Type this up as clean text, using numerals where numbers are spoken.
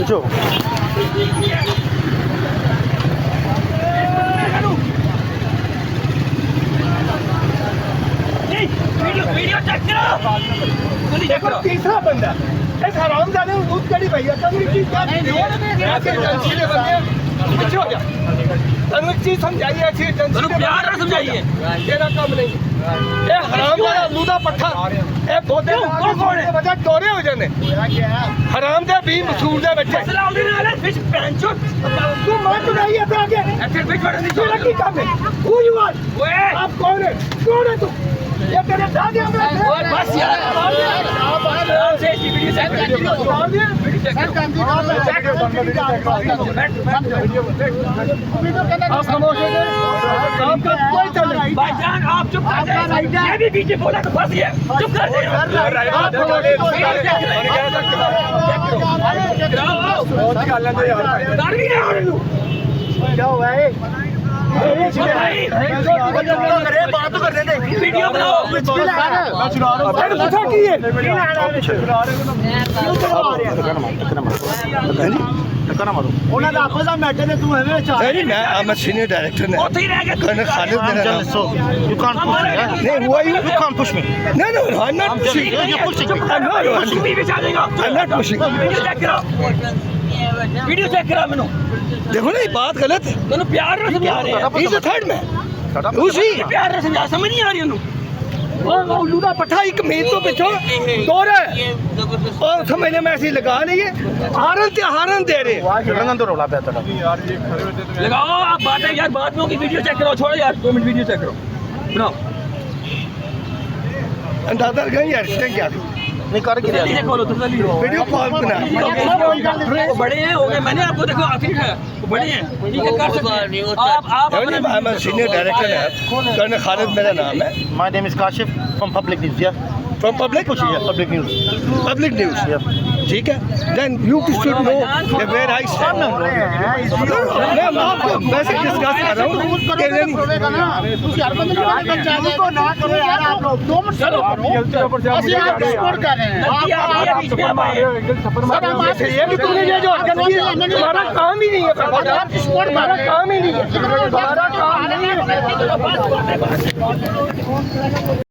खींचो तीसरा बंदा इस हरामजादे ने दूध कड़ी भैया तनु एक चीज पीछे हो जा तनु एक चीज समझाइए अच्छी प्यार से समझाइए तेरा काम नहीं ये हरामजादा लूदा पट्ठा ये बोते कौन है बच्चा टोरे हो जाने हरामदे भी मसूर दे बच्चे सलाउद्दीन वाले फिश पेंचो तू मार तो नहीं है आगे ऐसे फिश पड़ने नहीं तेरा की काम है हु यू आर आप कौन है तू ये तेरे दादी बस यार से वीडियो चेक कर आप खामोश हो गए काम का कोई चल नहीं भाईजान आप चुप कर जाइए ये भी पीछे बोला तो बस ये चुप कर जाइए आप क्या हुआ है बात तो करने दे वीडियो बनाओ ਉਹਨਾਂ ਦਾ ਆਪਸ ਦਾ ਮੈਟਰ ਨੇ ਤੂੰ ਐਵੇਂ ਚਾਹ ਨਹੀਂ ਮੈਂ ਆਮ ਸੀਨੀਅਰ ਡਾਇਰੈਕਟਰ ਨੇ ਉੱਥੇ ਹੀ ਰਹਿ ਗਿਆ ਕਰਨ ਖਾਲਿਦ ਮੇਰਾ ਨਾਮ ਯੂ ਕਾਂਟ ਪੁਸ਼ ਮੀ ਨਹੀਂ ਹੁਆ you can't push me no no I'm not pushing you're pushing I'm not pushing me ਵਿੱਚ ਆ ਜਾਏਗਾ I'm not pushing video check ਕਰੋ वीडियो चेक करा मैंने देखो ना ये बात गलत है मैंने प्यार से समझा रहे हैं इज द थर्ड मैन उसी प्यार से समझा समझ नहीं आ रही उन्हें ओ लूदा पट्ठा एक मेज तो पिछो तोड़ है और समझने में ऐसे लगा नहीं है हारन दे रहे रंगन तो रोला पे था लगाओ आप बातें यार बाद में होगी वीडियो चेक करो छोड़ो यार 2 मिनट वीडियो चेक करो बनाओ अंदाजा गई यार क्या नहीं कर के वीडियो कॉल बना बड़े हैं हो गए मैंने आपको देखो आखिर है बड़े हैं ठीक है कर सकते हैं आप मैं सीनियर डायरेक्टर है कर्नल खालिद मेरा नाम है my name is Kashif from public news या फ्रॉम पब्लिक पब्लिक न्यूज़ ठीक है then you should know where I stand मैं आपको वैसे डिस्कस कर रहा हूं ਤੁਸੀਂ ਹਰ ਬੰਦੇ ਨੂੰ ਪੰਚਾਇਤ को ना करो यार आप लोग 2 मिनट चलो ਅਸੀਂ आप सपोर्ट कर रहे हैं ये भी तुमने ये जो हरकत की है हमारा काम ही नहीं है आप सपोर्ट कर रहे हैं काम ही नहीं है हमारा काम नहीं है